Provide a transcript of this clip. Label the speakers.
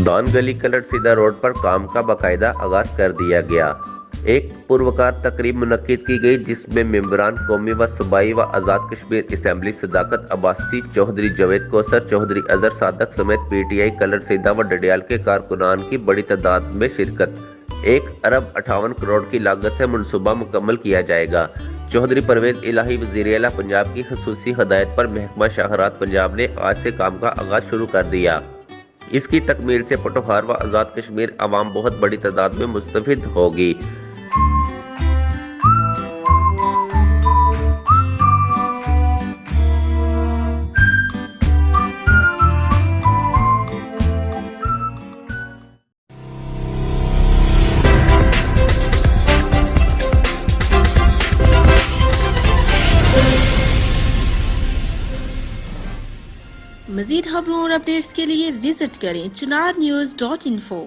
Speaker 1: دان گلی کلٹ سیدھا روڈ پر کام کا باقاعدہ آغاز کر دیا گیا۔ ایک پروکار تقریب منعقد کی گئی جس میں ممبران قومی و صوبائی و آزاد کشمیر اسمبلی صداقت عباسی، چودھری جاوید کوثر، چودھری اظہر صادق سمیت پی ٹی آئی کلٹ سیدھا و ڈڈیال کے کارکنان کی بڑی تعداد میں شرکت۔ 1.58 ارب کی لاگت سے منصوبہ مکمل کیا جائے گا۔ چودھری پرویز الہی وزیر اعلیٰ پنجاب کی خصوصی ہدایت پر محکمہ شاہراہ پنجاب نے آج سے کام کا آغاز شروع کر دیا۔ اس کی تکمیل سے پٹوہار و آزاد کشمیر عوام بہت بڑی تعداد میں مستفید ہوگی۔
Speaker 2: مزید خبروں اور اپڈیٹس کے لیے وزٹ کریں chinarnews.info